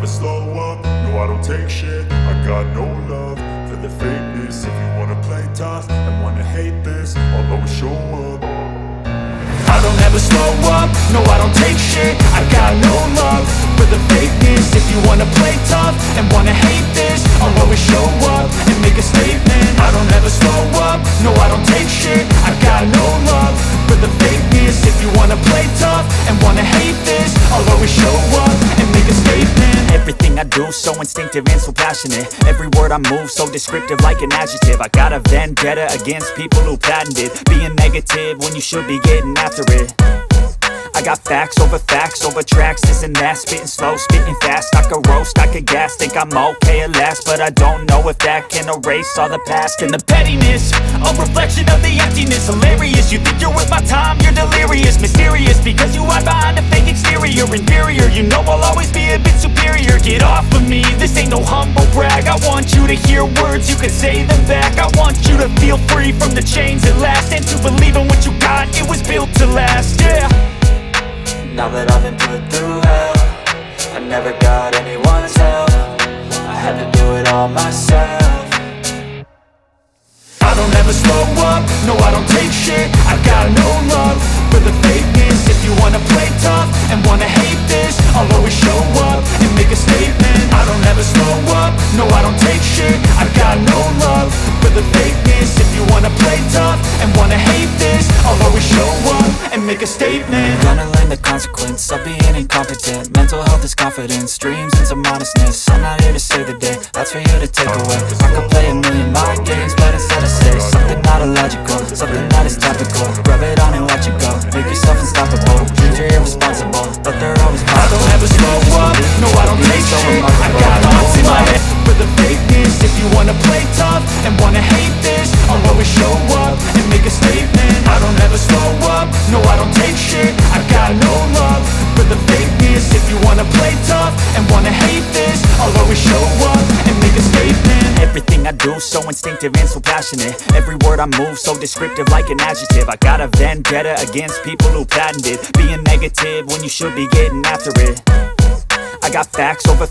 slow up, no I don't take shit. I got no love for the fakeness. If you wanna play tough and wanna hate this, I'll always show up. I don't ever slow up, no I don't take shit. I got no love for the fakeness. If you wanna play tough and wanna hate this, I'll always show up and make a statement. I don't ever slow up, no I don't take shit. I got no love for the fakeness. If you wanna play tough and wanna hate this, I'll always show up and make a statement. Everything I do so instinctive and so passionate. Every word I move so descriptive like an adjective. I got a vendetta against people who patented being negative when you should be getting after it. I got facts over tracks, this and that. Spitting slow, spitting fast. I could roast, I could gas. Think I'm okay at last, but I don't know if that can erase all the past. And the pettiness, a reflection of the emptiness. Hilarious, you think you're worth my time, you're delirious. Mysterious, because you hide behind a fake exterior. Inferior, you know I'll always be a bit superior. Get off of me, this ain't no humble brag. I want you to hear words, you can say them back. I want you to feel free from the chains at last, and to believe in what you got, it was built to last, yeah. Now that I've been put through hell, I never got anyone's help. I had to do it all myself. I don't ever slow up, no I don't take shit. I got no love for the fakeness. If you wanna play tough and wanna hate this, I'll always show up and make a statement. I don't ever slow up, no I don't take shit. I got no love for the fakeness. If you wanna play tough and wanna hate this, I'll always show up and make a statement. Gonna learn the consequence of being incompetent. Mental health is confidence, dreams and some modestness. I'm not here to save the day, that's for you to take away. I could play a million mind games, but instead I say something not illogical, something that is topical. Rub it on and watch it go, make yourself unstoppable. Dreams are irresponsible, but they're always possible. I don't ever slow up, no I don't take shit. I got thoughts in my head for the fakeness. If you wanna play tough and wanna hate this, I'll always show up and make a statement. I don't ever slow up, no I don't take shit. I got no love for the fakeness. If you wanna play tough and wanna hate this, I'll always show up and make a statement. Everything I do so instinctive and so passionate. Every word I move so descriptive like an adjective. I got a vendetta against people who patented being negative when you should be getting after it. I got facts over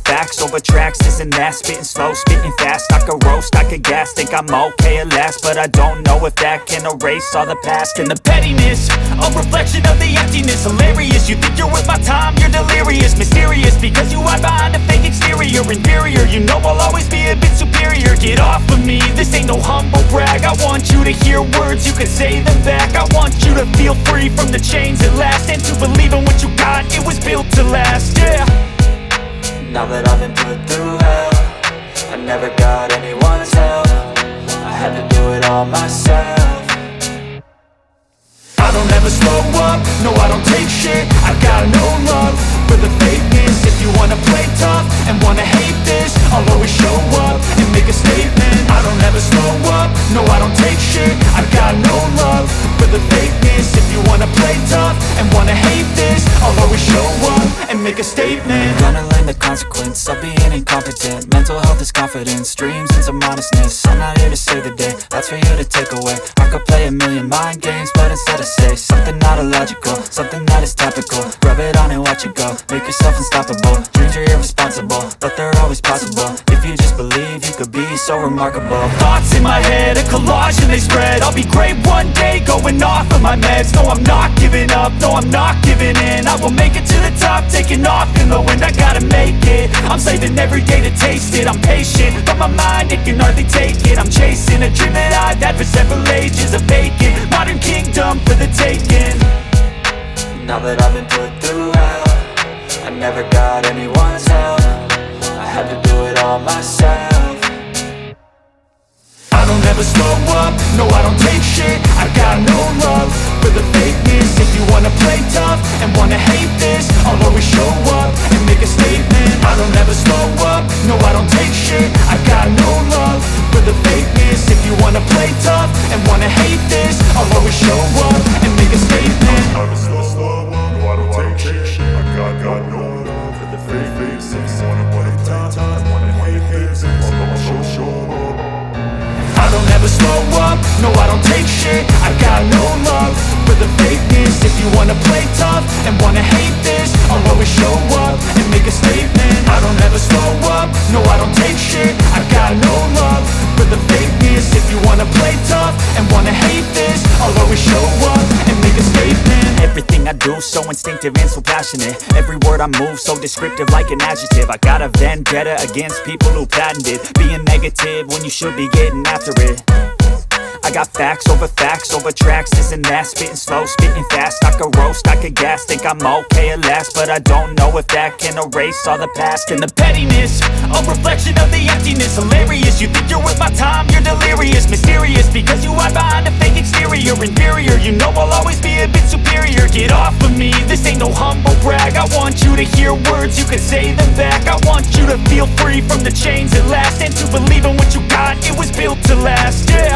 tracks, this and that. Spitting slow, spitting fast. I could roast, I could gas. Think I'm okay at last, but I don't know if that can erase all the past. And the pettiness, a reflection of the emptiness. Hilarious, you think you're worth my time, you're delirious. Mysterious, because you hide behind a fake exterior. Inferior, you know I'll always be a bit superior. Get off of me, this ain't no humble brag. I want you to hear words, you can say them back. I want you to feel free from the chains at last, and to believe in what you got, it was built to last, yeah. Now that I've been put through hell, I never got anyone's help. I had to do it all myself. I don't ever slow up, no I don't take shit. I got no love for the fakeness. If you wanna play tough and wanna hate this, I'll always show up and make a statement. I don't ever slow up, no I don't take shit. I got no love for the fakeness. If you wanna play tough and wanna hate this, I'll always show up and make a statement. Gonna learn the consequence of being incompetent. Mental health is confidence, dreams and some modestness. I'm not here to save the day, that's for you to take away. I could play a million mind games, but instead I say something not illogical, something that is topical. Rub it on and watch it go, make yourself unstoppable. Dreams are irresponsible, but they're always possible. If you just believe, you could be so remarkable. Thoughts in my head, a collage and they spread. I'll be great one day, going off of my meds. No, I'm not giving up, no, I'm not giving in. I will make it to the top, taking off in the wind. I gotta make it, I'm saving every day to taste it. I'm patient, but my mind, it can hardly take it. I'm chasing a dream that I've had for several ages. A vacant, modern kingdom for the taking. Now that I've been put through hell, I never got anyone's help. I had to do it all myself. I don't ever slow up, no I don't take shit. I got no love for the fakeness. If you wanna play tough and wanna hate this, I'll always show up and make a statement. I don't ever slow up, no I don't take shit. I got no love for the fakeness. If you wanna play tough and wanna hate this, I'll always show up and make a statement. I never slow up, no I don't take shit. I got no love for the fakeness. If you wanna play tough and wanna hate this, I'll always show up. I don't ever slow up, no I don't take shit. I got no love for the fakeness. If you wanna play tough and wanna hate this, I'll always show up and make a statement. I don't ever slow instinctive and so passionate. Every word I move so descriptive like an adjective. I got a vendetta against people who patented being negative when you should be getting after it. I got facts over tracks, this and that. Spitting slow, spitting fast, I could roast, I could gas. Think I'm okay at last, but I don't know if that can erase all the past. And the pettiness, a reflection of the emptiness. Hilarious, you think you're worth my time, you're delirious. Mysterious, because you hide behind a fake exterior. Inferior, you know I'll always be a bit superior. Get off of me, this ain't no humble brag. I want you to hear words, you can say them back. I want you to feel free from the chains at last, and to believe in what you got, it was built to last, yeah.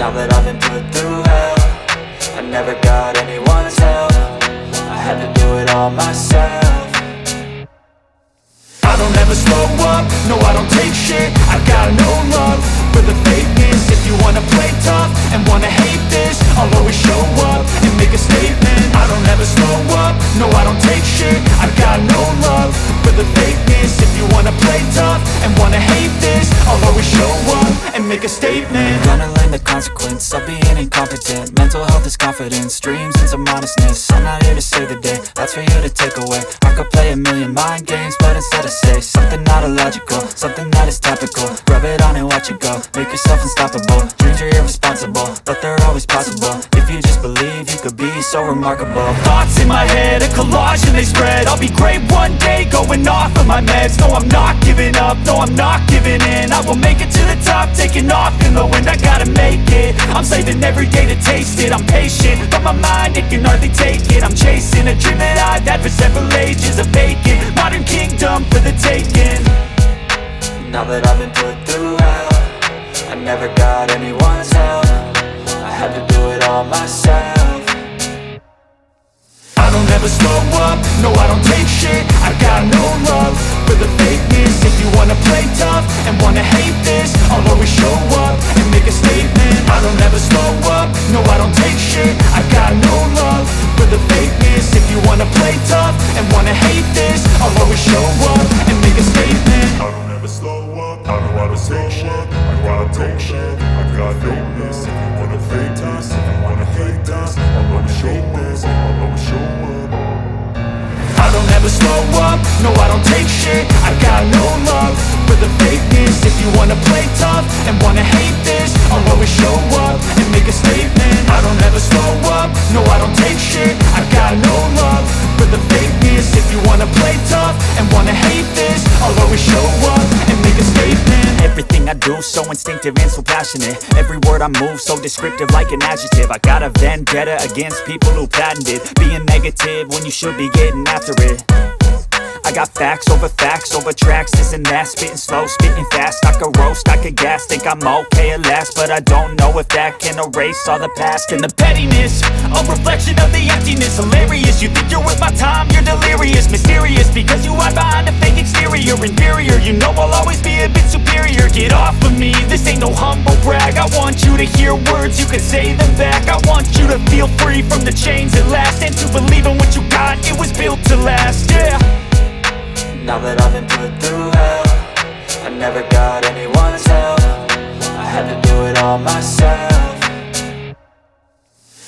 Now that I've been put through hell, I never got anyone's help. I had to do it all myself. I don't ever slow up, no I don't take shit. I got no love for the fakeness. If you wanna play tough and wanna hate this, I'll always show up and make a statement. I don't ever slow up, no I don't take shit. I got no love for the fakeness. If you wanna play tough and wanna hate this, I'll always show up and make a statement. Gonna learn the consequence of being incompetent. Mental health is confidence, dreams and some honestness. I'm not here to save the day, that's for you to take away. I could play a million mind games, but instead I say something not illogical, something that is topical. Rub it on and watch it go, make yourself unstoppable. Dreams are irresponsible, but they're always possible. If you just believe, you could be so remarkable. Thoughts in my head, a collage and they spread. I'll be great one day, going off of my meds. No, I'm not giving up, no, I'm not giving in. I will make it to the top, taking off in the wind. I gotta make it, I'm saving every day to taste it. I'm patient, but my mind, it can hardly take it. I'm chasing a dream that I've had for several ages. A vacant, modern kingdom for the taking. Now that I've been put through hell, I never got anyone's help. I had to do it all myself. I don't ever slow up, no I don't take shit. I got no love for the fakeness. If you wanna play tough and wanna hate this, I'll always show up and make a statement. I don't ever slow up, no I don't take shit. I got no love for the fakeness. If you wanna play tough and wanna hate this, I'll always show up and make a statement. I don't ever slow up, I know how to take shit. I gotta take shit, I got fakeness. If you wanna fake this, if you wanna hate this, I'll always show this, I'll always show up. I don't ever slow up, no I don't take shit. I got no love for the fakeness. If you wanna play tough and wanna hate this, I'll always show up and make a statement. I don't ever slow up, no I don't take shit. I got no love for the fakeness. If you wanna play tough and wanna hate this, I'll always show up and make a statement. Everything I do so instinctive and so passionate. Every word I move so descriptive like an adjective. I got a vendetta against people who patented being negative when you should be getting after it. I got facts over tracks, this and that. Spitting slow, spitting fast, I could roast, I could gas. Think I'm okay at last, but I don't know if that can erase all the past. And the pettiness, a reflection of the emptiness. Hilarious, you think you're worth my time, you're delirious. Mysterious, because you hide behind a fake exterior. Inferior, you know I'll always be a bit superior. Get off of me, this ain't no humble brag. I want you to hear words, you can say them back. I want you to feel free from the chains at last, and to believe in what you got, it was built to last, yeah. Now that I've been put through hell, I never got anyone's help. I had to do it all myself.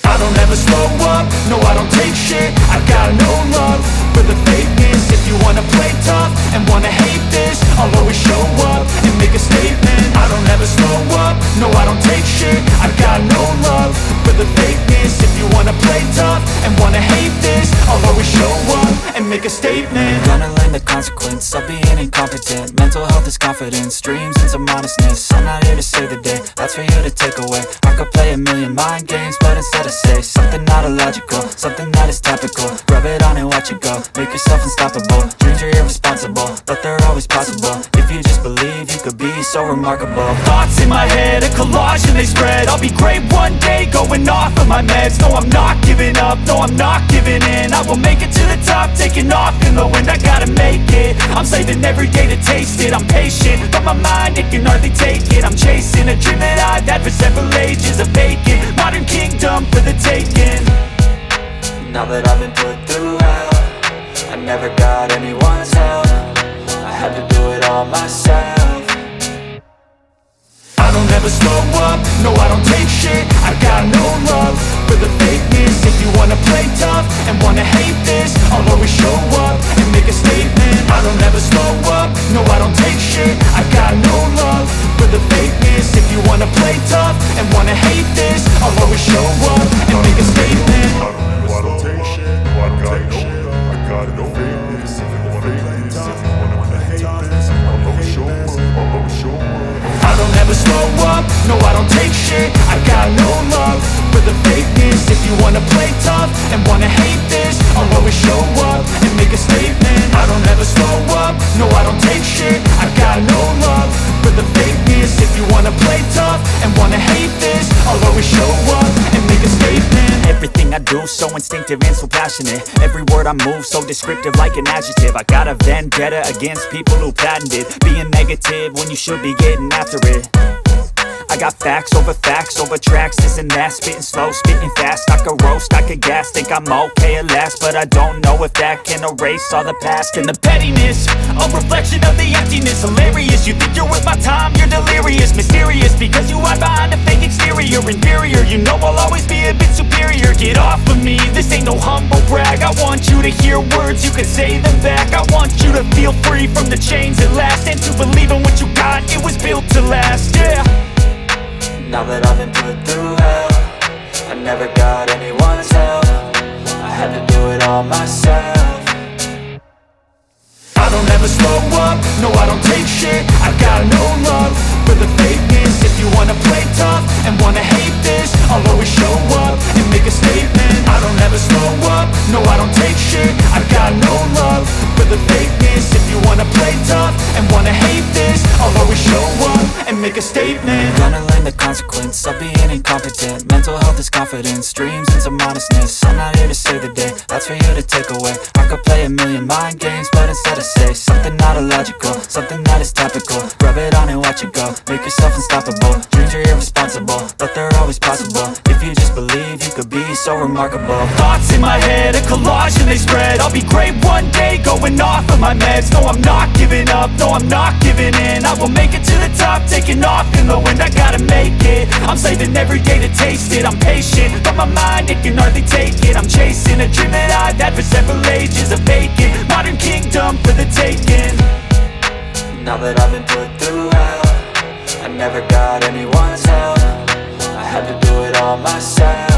I don't ever slow up, no I don't take shit. I got no love for the fakeness. If you wanna play tough and wanna hate this, I'll always show up and make a statement. I don't ever slow up, no I don't take shit. I got no love for the fakeness. If you wanna play tough and wanna hate this, I'll always show up and make a statement. Gonna learn the consequence of being incompetent. Mental health is confidence, dreams and some honestness. I'm not here to save the day, that's for you to take away. I could play a million mind games, but instead I say something not illogical, something that is topical. Rub it on and watch it go, make yourself unstoppable. Dreams are irresponsible, but they're always possible. If you just believe, you could be so remarkable. Thoughts in my head, a collage and they spread. I'll be great one day, going off of my meds. No, I'm not giving up, no, I'm not giving in. I will make it to the top, taking off in the wind. I gotta make it, I'm saving every day to taste it. I'm patient, but my mind, it can hardly take it. I'm chasing a dream that I've had for several ages. A vacant, modern kingdom for the taking. Now that I've been put through hell, I never got anyone's help. I had to do it all myself. I don't ever slow up, no I don't take shit. I got no love for the fakeness. If you wanna play tough and wanna hate this, I'll always show up and make a statement. I don't ever slow up, no I don't take shit. I got no love for the fakeness. If you wanna play tough and wanna hate this, I'll always show up and make a statement. I don't take shit, I got no love, I got no fakeness. If you wanna play tough, if you wanna hate this, I'll always show up, I'll always show up. I don't ever slow up, no I don't take shit. I got no love for the fakeness. If you wanna play tough and wanna hate this, I'll always show up and make a statement. I don't ever slow up, no I don't take shit. I got no love for the fakeness. If you wanna play tough and wanna hate this, I'll always show up and make a statement. Everything I do so instinctive and so passionate. Every word I move so descriptive like an adjective. I got a vendetta against people who patented being negative when you should be getting after it. I got facts over tracks, this and that. Spitting slow, spitting fast. I could roast, I could gas. Think I'm okay at last, but I don't know if that can erase all the past. And the pettiness, a reflection of the emptiness. Hilarious, you think you're worth my time, you're delirious. Mysterious, because you hide behind a fake exterior. Inferior, you know I'll always be a bit superior. Get off of me, this ain't no humble brag. I want you to hear words, you can say them back. I want you to feel free from the chains at last, and to believe in what you got, it was built to last, yeah. Now that I've been put through hell, I never got anyone's help. I had to do it all myself. I don't ever slow up, no I don't take shit. I got no love for the fakeness. If you wanna play tough and wanna hate this, I'll always show up and make a statement. I don't ever slow up, no I don't take shit. I got no love for the fakeness. If you wanna play tough and wanna hate this, I'll always show up and make a statement. Gonna learn the consequence of being incompetent. Mental health is confidence, dreams into modestness. I'm not here to save the day, that's for you to take away. I could play a million mind games, but instead I say something not illogical, something that is topical. Rub it on and watch it go, make yourself unstoppable. Dreams are irresponsible, but they're always possible. If you just believe, you could be so remarkable. Thoughts in my head, a collage and they spread. I'll be great one day, going off of my meds. No I'm not giving up, no I'm not giving in. I will make it to the top, taking off in the wind. I gotta make it, I'm saving every day to taste it. I'm patient, but my mind, it can hardly take it. I'm chasing a dream that I've had for several ages. A vacant, modern kingdom for the taking. Now that I've been put through hell, I never got anyone's help. I had to do it all myself.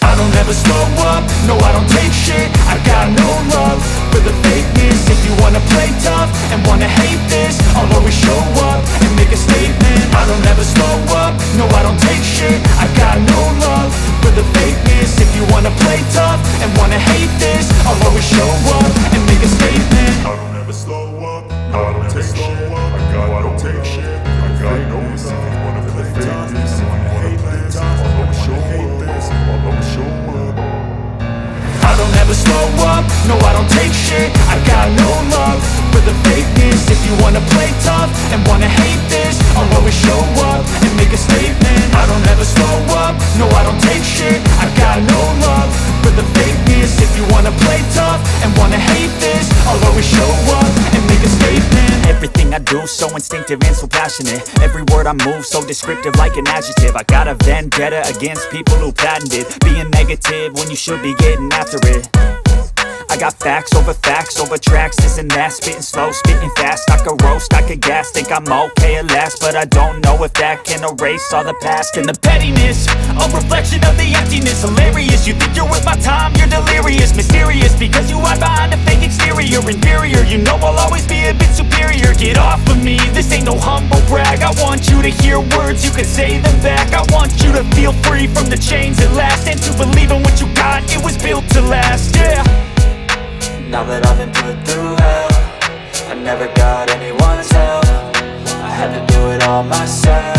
I don't ever slow up, no I don't take shit. I got no love for the fakeness. If you wanna play tough and wanna hate this, I'll always show up and make a statement. I don't ever slow up, no I don't take shit. I got no love for the fakeness. If you wanna play tough and wanna hate this, I'll always show up and make a statement. I don't ever slow up, no I don't take shit. I don't take shit, I got no love. If you wanna play tough, if you wanna hate this, I'll always show up, I'll always show up. I don't ever slow up, no I don't take shit. I got no love for the fakeness. If you wanna play tough and wanna hate this, I'll always show up and make a statement. I don't ever slow up, no I don't take shit. I got no love for the fakeness. If you wanna play tough and wanna hate this, I'll always show up and make a statement. Everything I do so instinctive and so passionate. Every word I move so descriptive like an adjective. I got a vendetta against people who patented being negative when you should be getting after it. I got facts over tracks, this and that. Spitting slow, spitting fast. I could roast, I could gas. Think I'm okay at last, but I don't know if that can erase all the past. And the pettiness, a reflection of the emptiness. Hilarious, you think you're worth my time, you're delirious. Mysterious, because you hide behind a fake exterior. Inferior, you know I'll always be a bit superior. Get off of me, this ain't no humble brag. I want you to hear words, you can say them back. I want you to feel free from the chains at last, and to believe in what you got, it was built to last, yeah. Now that I've been put through hell, I never got anyone's help. I had to do it all myself.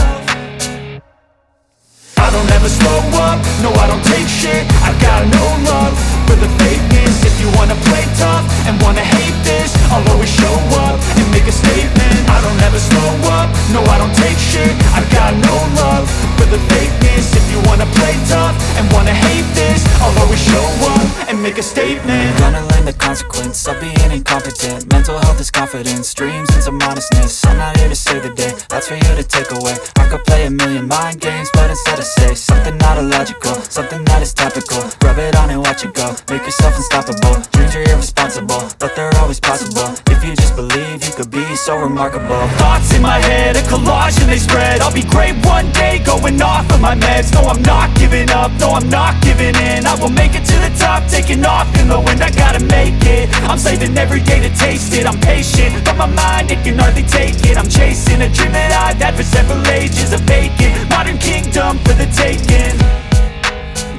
I don't ever slow up, no I don't take shit. I got no love for the fakeness. If you wanna play tough and wanna hate this, I'll always show up and make a statement. I don't ever never slow up, no I don't take shit. I got no love for the fakeness. If you wanna play tough and wanna hate this, I'll always show up and make a statement. Gonna learn the consequence of being incompetent. Mental health is confidence, dreams and some honestness. I'm not here to save the day, that's for you to take away. I could play a million mind games, but instead I say something not illogical, something that is topical. Rub it on and watch it go, make yourself unstoppable. Dreams are irresponsible, but they're always possible. If you just believe, you could be so remarkable. Thoughts in my head, a collage and they spread. I'll be great one day, going off of my meds. No, I'm not giving up, no, I'm not giving in. I will make it to the top, taking off in the wind. I gotta make it, I'm saving every day to taste it. I'm patient, but my mind, it can hardly take it. I'm chasing a dream that I've had for several ages. A vacant, modern kingdom for the taking.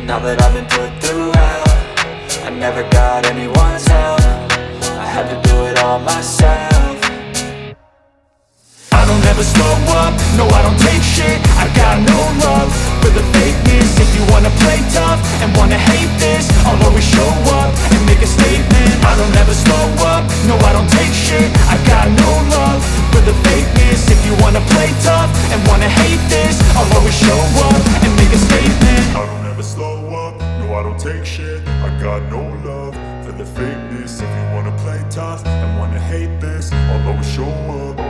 Now that I've been put through hell, I never got anyone's help. I had to do it all myself. I don't ever slow up, no I don't take shit. I got no love for the fakeness. If you wanna play tough and wanna hate this, I'll always show up and make a statement. I don't ever slow up, no I don't take shit. I got no love for the fakeness. If you wanna play tough and wanna hate this, I'll always show up and make a statement. I don't ever slow up, no I don't take shit. I got no love for the fakeness. If you wanna play tough and wanna hate this, I'll always show up.